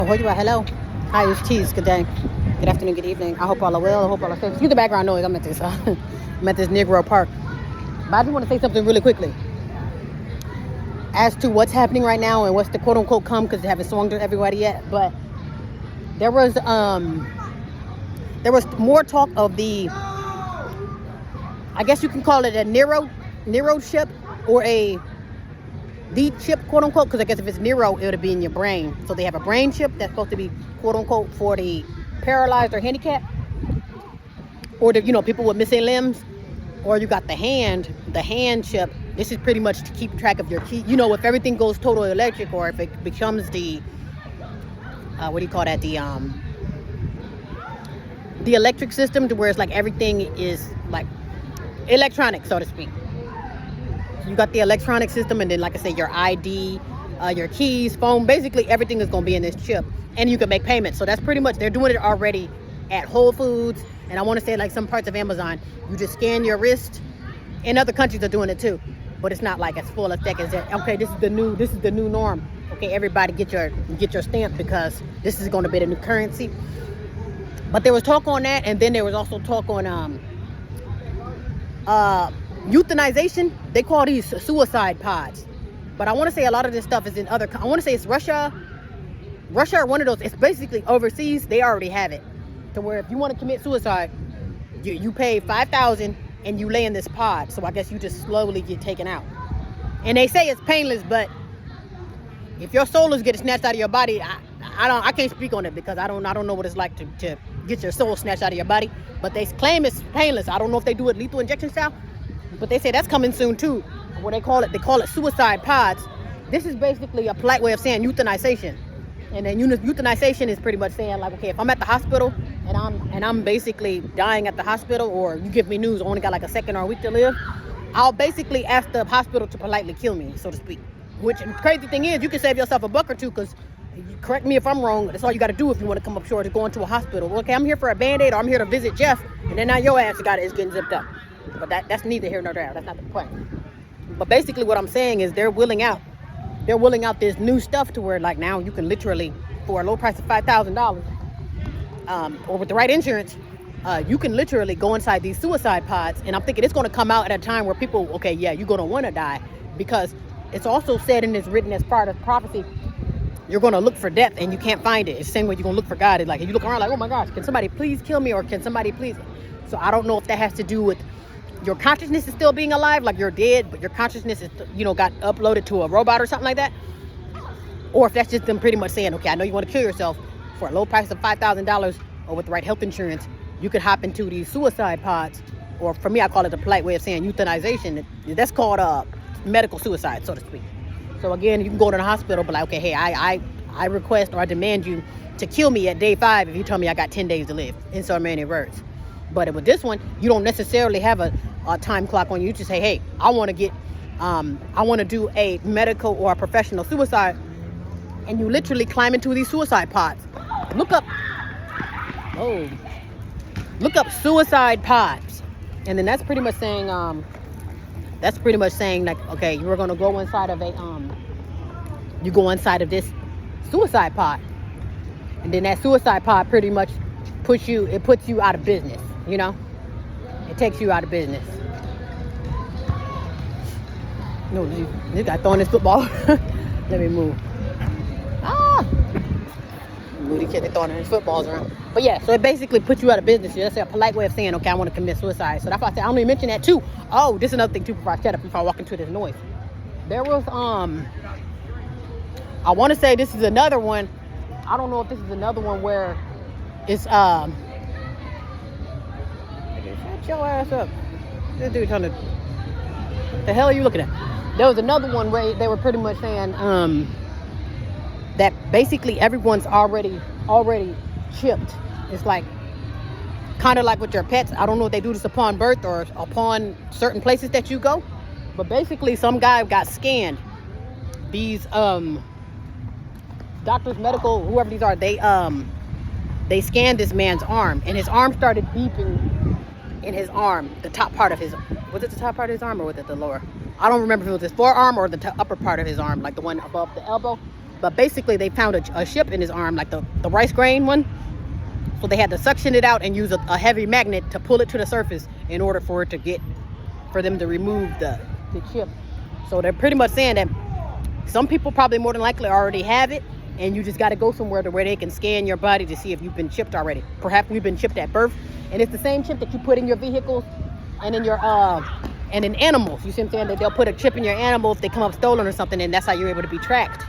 Oh, you are. Hello. Hi, it's Cheese. Good day. Good afternoon. Good evening. I hope all are well. I hope all are safe. Excuse the background noise. I'm at this. I'm at this Negro Park. But I just want to say something really quickly as to what's happening right now and what's the quote unquote come because they haven't swung to everybody yet. But there was more talk of the, I guess you can call it a Nero chip or the chip, quote unquote, because I guess if it's Nero, it would be in your brain. So they have a brain chip that's supposed to be, quote unquote, for the paralyzed or handicapped, or the people with missing limbs. Or you got the hand chip. This is pretty much to keep track of your key. If everything goes total electric, or if it becomes the what do you call that? The electric system, to where it's like everything is like electronic, so to speak. You got the electronic system, and then, like I say, your ID, your keys, phone, basically everything is going to be in this chip, and you can make payments. So that's pretty much, they're doing it already at Whole Foods, and I want to say like some parts of Amazon. You just scan your wrist. In other countries are doing it too, but it's not like as full effect as that. Okay, this is the new norm. Okay, everybody get your stamp, because this is going to be the new currency. But there was talk on that, and then there was also talk on euthanization. They call these suicide pods, but I want to say a lot of this stuff is in I want to say it's Russia or one of those. It's basically overseas. They already have it to where if you want to commit suicide, you pay $5,000 and you lay in this pod. So I guess you just slowly get taken out, and they say it's painless, but if your soul is getting snatched out of your body, I can't speak on it, because I don't know what it's like to get your soul snatched out of your body. But they claim it's painless. I don't know if they do it lethal injection style, but they say that's coming soon too. What they call it suicide pods. This is basically a polite way of saying euthanization. And then euthanization is pretty much saying, like, okay, if I'm at the hospital and I'm basically dying at the hospital, or you give me news I only got like a second or a week to live, I'll basically ask the hospital to politely kill me, so to speak. Which, the crazy thing is, you can save yourself $1 or $2, because, correct me if I'm wrong, that's all you got to do if you want to come up short, is go into a hospital. Okay, I'm here for a Band-Aid, or I'm here to visit Jeff, and then now your ass is getting zipped up. But that's neither here nor there. That's not the point. But basically what I'm saying is they're willing out this new stuff to where, like, now you can literally, for a low price of $5,000, or with the right insurance, you can literally go inside these suicide pods. And I'm thinking it's going to come out at a time where people, okay, yeah, you're going to want to die, because it's also said, and it's written as part of prophecy, you're going to look for death and you can't find it. It's the same way you're going to look for God. It's like, you look around like, oh my gosh, can somebody please kill me, or can somebody please? So I don't know if that has to do with your consciousness is still being alive, like you're dead, but your consciousness is, got uploaded to a robot or something like that. Or if that's just them pretty much saying, okay, I know you want to kill yourself, for a low price of $5,000, or with the right health insurance, you could hop into these suicide pods. Or for me, I call it a polite way of saying euthanization. That's called medical suicide, so to speak. So again, you can go to the hospital, but like, okay, hey, I request, or I demand you to kill me at day 5 if you tell me I got 10 days to live, in so many words. But with this one, you don't necessarily have a time clock on you. You just say, hey, I want to do a medical or a professional suicide, and you literally climb into these suicide pods. Look up suicide pods, and then that's pretty much saying like, okay, you're gonna go inside of you go inside of this suicide pod, and then that suicide pod pretty much puts you out of business. It takes you out of business. No, this guy throwing his football. Let me move. Moody kid, they throwing his footballs around. But yeah, so it basically puts you out of business. That's a polite way of saying, okay, I want to commit suicide. So that's why I said, I'm going to mention that too. Oh, this is another thing too, before I shut up, before I walk into this noise. There was, I want to say this is another one. I don't know if this is another one where it's, shut your ass up. This dude trying to, what the hell are you looking at? There was another one where they were pretty much saying, that basically everyone's already chipped. It's like kind of like with your pets. I don't know if they do this upon birth or upon certain places that you go, but basically some guy got scanned. These doctors, medical, whoever these are, they scanned this man's arm, and his arm started beeping in his arm, the top part of his, was it the top part of his arm or was it the lower? I don't remember if it was his forearm or the upper part of his arm, like the one above the elbow. But basically, they found a chip in his arm, like the rice grain one. So they had to suction it out and use a heavy magnet to pull it to the surface in order for them to remove the chip. So they're pretty much saying that some people probably more than likely already have it, and you just got to go somewhere to where they can scan your body to see if you've been chipped already. Perhaps we've been chipped at birth, and it's the same chip that you put in your vehicles and in your and in animals. You see what I'm saying? That they'll put a chip in your animal if they come up stolen or something, and that's how you're able to be tracked.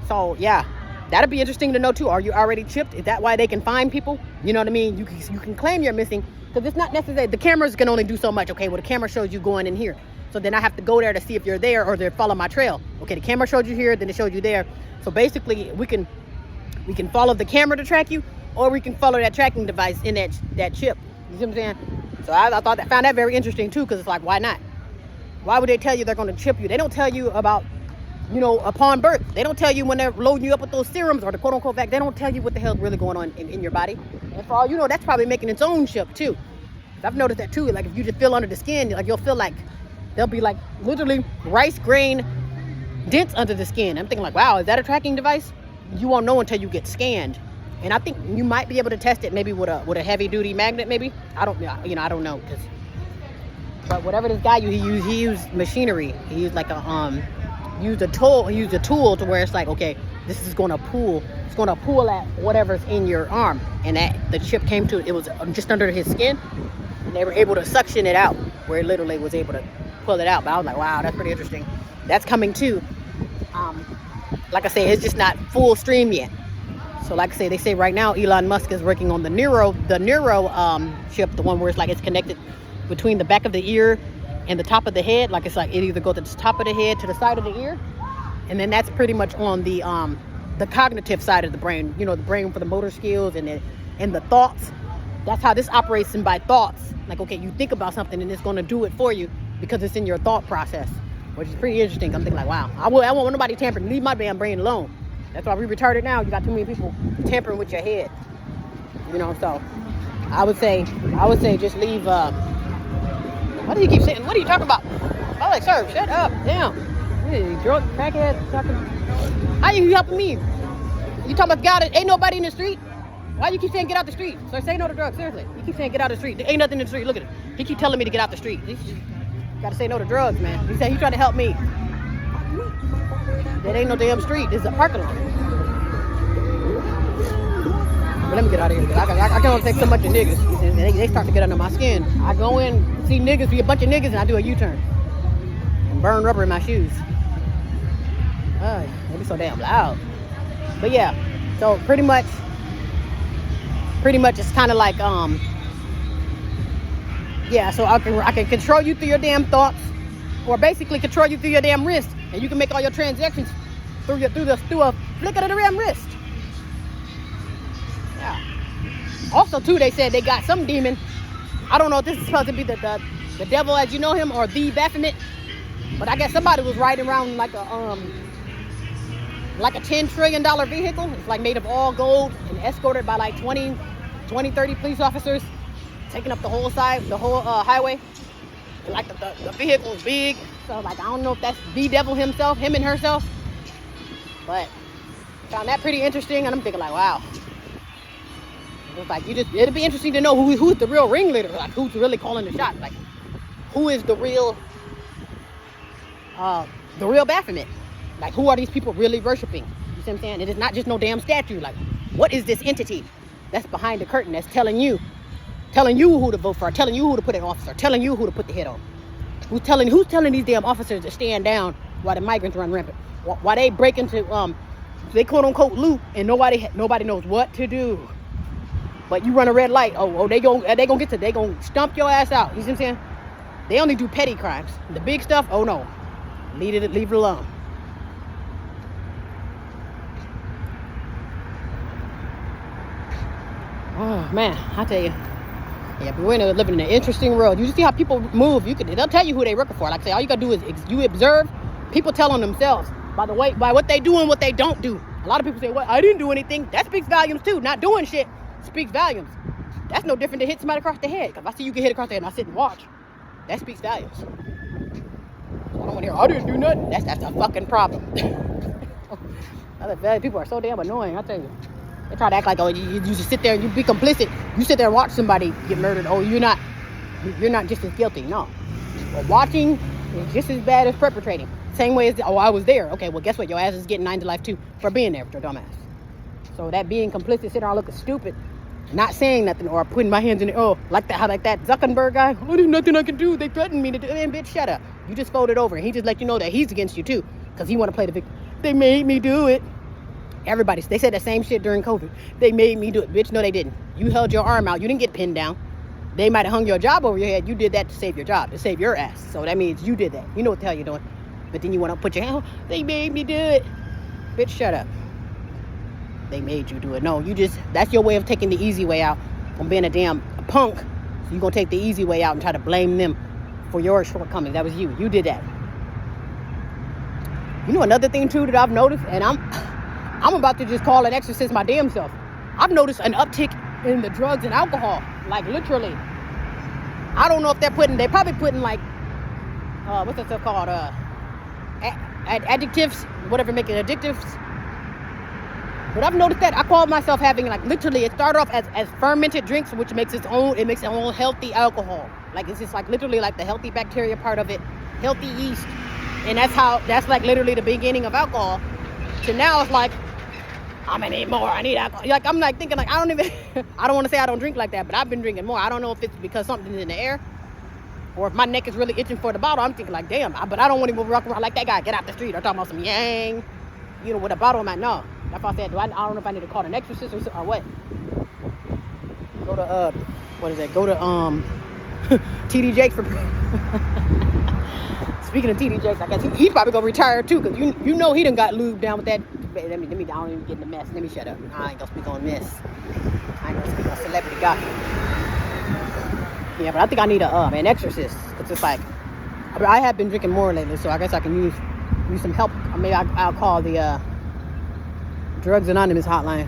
So yeah, that'd be interesting to know too. Are you already chipped? Is that why they can find people? You know what I mean? You can claim you're missing, because it's not necessary. The cameras can only do so much. Okay, well, the camera shows you going in here. So then I have to go there to see if you're there, or they follow my trail. Okay, the camera showed you here, then it showed you there. So basically, we can follow the camera to track you, or we can follow that tracking device in that chip. You see what I'm saying? So I found that very interesting too, because it's like, why not? Why would they tell you they're going to chip you? They don't tell you about, upon birth. They don't tell you when they're loading you up with those serums or the quote-unquote vaccine. They don't tell you what the hell's really going on in your body. And for all you know, that's probably making its own chip too. I've noticed that too. Like if you just feel under the skin, like you'll feel like there'll be like literally rice grain dents under the skin. I'm thinking like, wow, is that a tracking device? You won't know until you get scanned. And I think you might be able to test it maybe with a heavy duty magnet, maybe. I don't know, but whatever this guy used, he used machinery. He used like used a tool to where it's like, okay, this is gonna pull. It's gonna pull at whatever's in your arm, and that the chip came to it was just under his skin, and they were able to suction it out, where it literally was able to pull it out. But I was like, wow, that's pretty interesting. That's coming too. Like I say, it's just not full stream yet. So like I say, they say right now Elon Musk is working on the neuro chip, the one where it's like it's connected between the back of the ear and the top of the head. Like it's like it either goes to the top of the head to the side of the ear, and then that's pretty much on the cognitive side of the brain. The brain for the motor skills and the thoughts. That's how this operates in by thoughts. Like, okay, you think about something and it's going to do it for you because it's in your thought process, which is pretty interesting. I'm thinking like, wow, I won't nobody tampering. Leave my damn brain alone. That's why we retarded now. You got too many people tampering with your head. So I would say just leave. What do you keep saying? What are you talking about? I like, sir, shut up. Damn. You drunk, crackhead, talking. How you helping me? You talking about God? Ain't nobody in the street? Why you keep saying get out the street? So say no to drugs. Seriously. You keep saying get out the street. There ain't nothing in the street. Look at it. He keep telling me to get out the street. Gotta say no to drugs, man. He said he trying to help me. There ain't no damn street. This is a parking lot. But let me get out of here. I can only take so much of niggas. They start to get under my skin. I go in, see niggas, be a bunch of niggas, and I do a U-turn. And burn rubber in my shoes. They be so damn loud. But yeah, so pretty much it's kind of like, yeah, so I can control you through your damn thoughts, or basically control you through your damn wrist. And you can make all your transactions through a flick of the damn wrist. Yeah. Also, too, they said they got some demon. I don't know if this is supposed to be the devil as you know him or the Baphomet, but I guess somebody was riding around like a $10 trillion vehicle. It's like made of all gold and escorted by like 30 police officers, taking up the whole highway. And like the vehicle is big. So like I don't know if that's the devil himself, him and herself, but found that pretty interesting. And I'm thinking like, wow, it's like it'd be interesting to know who's the real ringleader, like who's really calling the shots, like who is the real Baphomet, like who are these people really worshiping? You see what I'm saying? It is not just no damn statue. Like what is this entity that's behind the curtain that's telling you who to vote for, telling you who to put in office, or telling you who to put the hit on? Who's telling these damn officers to stand down while the migrants run rampant? Why they break into they quote unquote loot and nobody knows what to do. But you run a red light, they gonna stomp your ass out. You see what I'm saying? They only do petty crimes. The big stuff, oh no, leave it alone. Oh man, I tell you. Yeah, but we're living in an interesting world. You see how people move. They'll tell you who they working for. Like I say, all you gotta do is you observe people telling themselves by what they do and what they don't do. A lot of people say, "Well, I didn't do anything." That speaks volumes too. Not doing shit speaks volumes. That's no different than hitting somebody across the head. If I see you get hit across the head and I sit and watch, that speaks volumes. So I don't want to hear, "I didn't do nothing." That's a fucking problem. Other bad people are so damn annoying. I tell you, they try to act like, oh, you just sit there and you be complicit. You sit there and watch somebody get murdered. Oh, you're not just as guilty. No, but watching is just as bad as perpetrating. Same way as, oh, I was there. Okay, well, guess what? Your ass is getting 9 to life too for being there with your dumb ass. So that being complicit, sitting around looking stupid, not saying nothing, or putting my hands in the, oh, like that Zuckerberg guy. Oh, there's nothing I can do. They threatened me to do. Man, bitch, shut up. You just folded over, and he just let you know that he's against you too, because he want to play the victim. They made me do it. They said the same shit during COVID. They made me do it. Bitch, no, they didn't. You held your arm out. You didn't get pinned down. They might have hung your job over your head. You did that to save your job, to save your ass. So that means you did that. You know what the hell you're doing. But then you want to put your hand, oh, they made me do it. Bitch, shut up. They made you do it. No, that's your way of taking the easy way out from being a damn punk. So you're going to take the easy way out and try to blame them for your shortcomings. That was you. You did that. You know another thing, too, that I've noticed, and I'm about to just call an exorcist my damn self. I've noticed an uptick in the drugs and alcohol. Like, literally. I don't know if they're probably putting, like, what's that stuff called? Additives, whatever, make it addictive. But I've noticed that I call myself having, like, literally, it started off as fermented drinks, which makes its own healthy alcohol. Like, it's just like literally like the healthy bacteria part of it, healthy yeast. And that's like literally the beginning of alcohol. So now it's like, I'm gonna need more. I need alcohol. Like, I'm like thinking, like, I don't want to say I don't drink like that, but I've been drinking more. I don't know if it's because something's in the air, or if my neck is really itching for the bottle. I'm thinking like, damn, but I don't want to go walk around like that guy. Get out the street. I'm talking about some yang, with a bottle in my no. That's why I said, I don't know if I need to call an exorcist or what. Go to what is that? Go to TD Jakes for. Speaking of TD Jakes, I guess he's probably gonna retire too, because you know he done got lubed down with that. Let me I don't even get in the mess. Let me shut up. I ain't gonna speak on this. I ain't gonna speak on celebrity gossip. Yeah, but I think I need an exorcist. It's just like, I have been drinking more lately, so I guess I can use some help. Maybe I'll call the Drugs Anonymous hotline.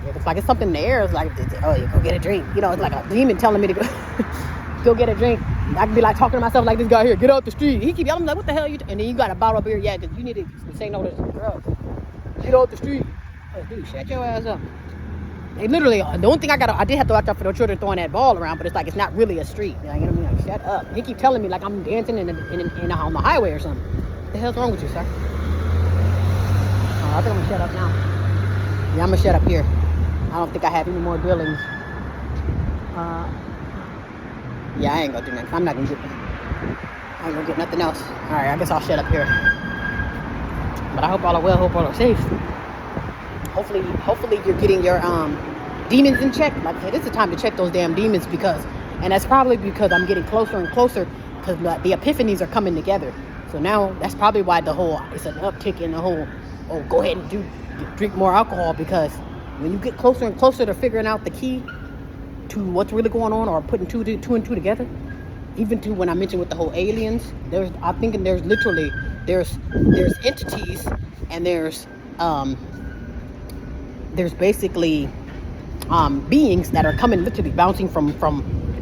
Yeah, it's like it's something in the air. It's like, oh, you go get a drink. It's like a demon telling me to go get a drink. I can be like talking to myself like, this guy here, get out the street. He keep yelling like, what the hell are you and then you got a bottle of beer. Yeah, because you need to say no to drugs. Get out the street. Oh, dude, shut your ass up. They literally, the only thing I did have to watch out for the children throwing that ball around, but it's like, it's not really a street. Like, like, shut up. He keep telling me like I'm dancing on the highway or something. What the hell's wrong with you, sir? I think I'm gonna shut up now. Yeah, I'm gonna shut up here. I don't think I have any more billings. Yeah, I ain't gonna do nothing. I ain't gonna get nothing else. Alright, I guess I'll shut up here. But I hope all are well, hope all are safe. Hopefully you're getting your demons in check. Like I said, it's the time to check those damn demons, and that's probably because I'm getting closer and closer, because the epiphanies are coming together. So now that's probably why it's an uptick in the whole, oh, go ahead and drink more alcohol, because when you get closer and closer to figuring out the key to what's really going on, or putting two and two together, even to when I mentioned with the whole aliens, I'm thinking there's entities, and there's basically beings that are coming, literally bouncing from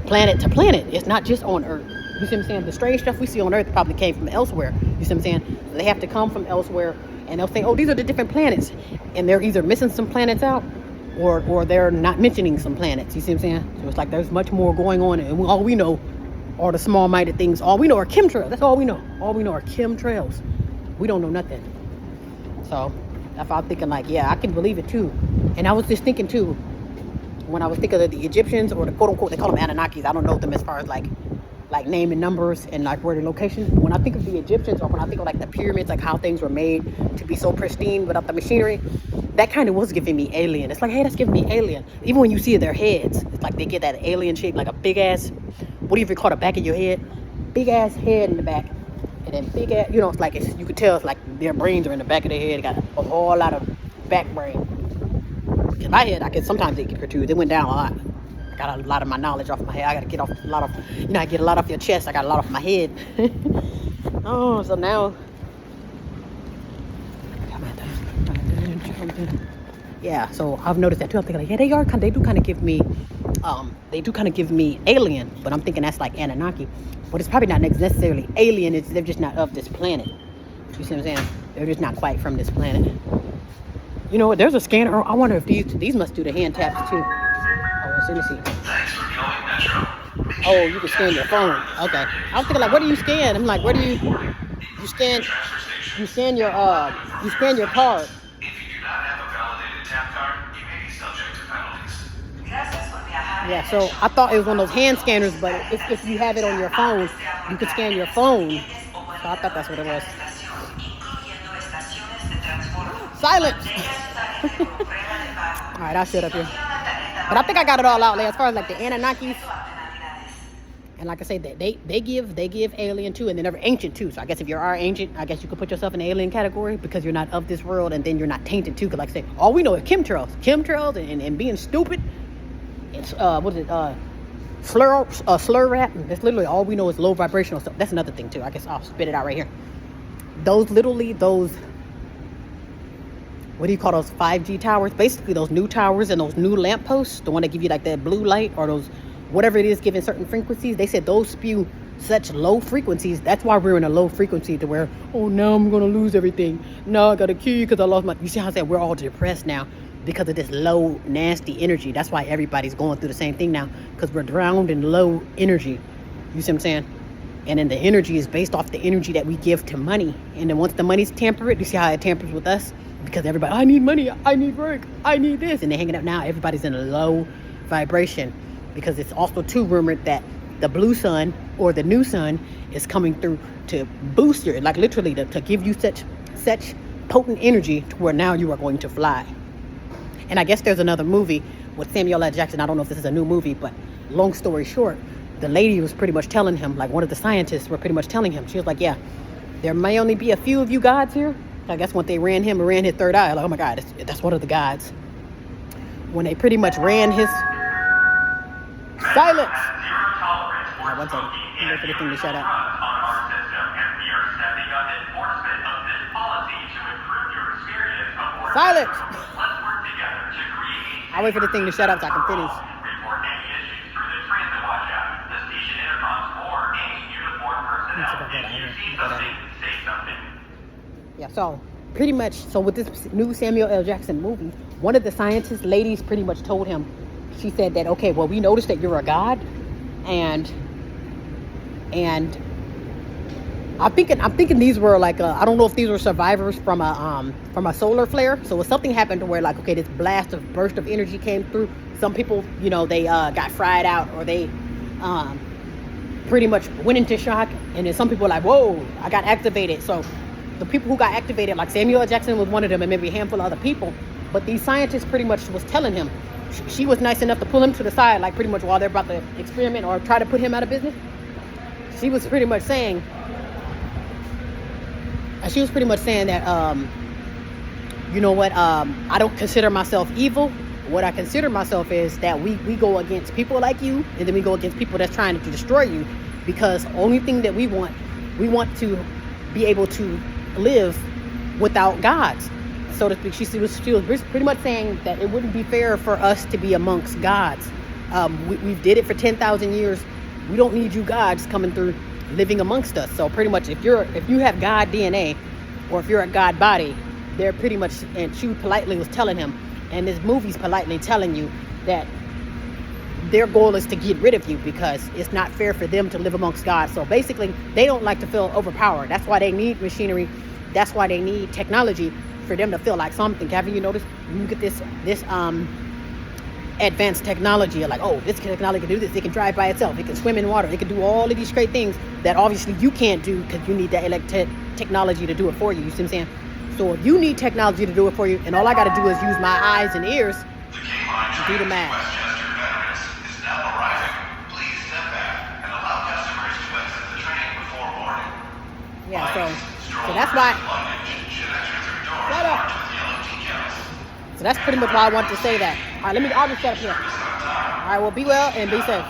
planet to planet. It's not just on Earth. You see what I'm saying? The strange stuff we see on Earth probably came from elsewhere. You see what I'm saying? So they have to come from elsewhere, and they'll say, oh, these are the different planets. And they're either missing some planets out, or they're not mentioning some planets. You see what I'm saying? So it's like there's much more going on, and all we know are the small-minded things. All we know are chemtrails. That's all we know. All we know are chemtrails. We don't know nothing. So that's why I'm thinking, like, yeah, I can believe it too. And I was just thinking too, when I was thinking of the Egyptians, or the quote-unquote, they call them Anunnakis. I don't know them as far as like name and numbers and like where the location. When I think of the Egyptians, or when I think of like the pyramids, like how things were made to be so pristine without the machinery, that kind of was giving me alien. It's like, hey, that's giving me alien. Even when you see their heads, it's like they get that alien shape, like a big ass, what do you call the back of your head? Big ass head in the back, and then big ass, it's like, you could tell it's like their brains are in the back of their head. They got a whole lot of back brain. In my head, sometimes they get protrude. They went down a lot. I got a lot of my knowledge off my head. I got to get off a lot of, I get a lot off your chest. I got a lot off my head. Oh, so now, yeah. So I've noticed that too. I'm thinking like, yeah, they do kind of give me alien, but I'm thinking that's like Anunnaki. But it's probably not necessarily alien. They're just not of this planet. You see what I'm saying? They're just not quite from this planet. You know what? There's a scanner. I wonder if these must do the hand taps too. Oh, let me see. Oh, you can scan your phone. Okay. I was thinking like, what do you scan? I'm like, where do you scan? You scan your card. If you do not have a validated tap card, you may be subject to penalties. Yeah. So I thought it was one of those hand scanners, but if you have it on your phone, you can scan your phone. So I thought that's what it was. Silence. All right, I'll shut up here. But I think I got it all out there as far as like the Anunnakis. And like I said, they give alien too, and they're never ancient too. So I guess if you are ancient, I guess you could put yourself in the alien category because you're not of this world, and then you're not tainted too. Because like I said, all we know is chemtrails, and being stupid. It's slur rap. That's literally all we know is low vibrational stuff. That's another thing too. I guess I'll spit it out right here. Those what do you call those 5G towers? Basically those new towers and those new lampposts, the one that give you like that blue light or those whatever it is giving certain frequencies. They said those spew such low frequencies. That's why we're in a low frequency to where, oh, now I'm gonna lose everything. No, I gotta kill you because I lost my. You see how I said we're all depressed now because of this low nasty energy. That's why everybody's going through the same thing now, because we're drowned in low energy. You see what I'm saying? And then the energy is based off the energy that we give to money. And then once the money's tempered, you see how it tampers with us? Because everybody, I need money, I need work, I need this. And they're hanging out now. Everybody's in a low vibration. Because it's also too rumored that the blue sun or the new sun is coming through to boost your, like literally to give you such potent energy to where now you are going to fly. And I guess there's another movie with Samuel L. Jackson. I don't know if this is a new movie, but long story short, the lady was pretty much telling him, like one of the scientists were pretty much telling him, she was like, yeah, there may only be a few of you gods here. I guess when they ran his third eye, like, oh my God, that's one of the gods. When they pretty much ran his... Silence! All right, one second. I'm waiting for the thing to shut up. Silence! I'll wait for the thing to shut up so I can finish. Yeah, so pretty much, so with this new Samuel L. Jackson movie, one of the scientist ladies pretty much told him, she said that, okay, well, we noticed that you're a god, and I'm thinking these were like I don't know if these were survivors from a solar flare. So if something happened to where like, okay, this burst of energy came through, some people, you know, they got fried out, or they pretty much went into shock, and then some people were like, whoa, I got activated. So the people who got activated, like Samuel L. Jackson was one of them, and maybe a handful of other people. But these scientists pretty much was telling him, she was nice enough to pull him to the side, like pretty much while they're about to experiment or try to put him out of business. She was pretty much saying that, you know what, I don't consider myself evil. What I consider myself is that we go against people like you, and then we go against people that's trying to destroy you, because only thing that we want to be able to live without gods, so to speak. She was pretty much saying that it wouldn't be fair for us to be amongst gods. We did it for 10,000 years. We don't need you gods coming through living amongst us. So pretty much if you have God DNA, or if you're a God body, they're pretty much, and she politely was telling him, and this movie's politely telling you that their goal is to get rid of you because it's not fair for them to live amongst God. So basically, they don't like to feel overpowered. That's why they need machinery. That's why they need technology, for them to feel like something. Haven't you noticed? You get this advanced technology, you're like, oh, this technology can do this. It can drive by itself. It can swim in water. It can do all of these great things that obviously you can't do because you need that technology to do it for you. You see what I'm saying? So if you need technology to do it for you, and all I got to do is use my eyes and ears to do the math. Yeah, so that's why. Shut up. So that's pretty much why I wanted to say that. All right, I'll just shut up here. All right, well, be well and be safe.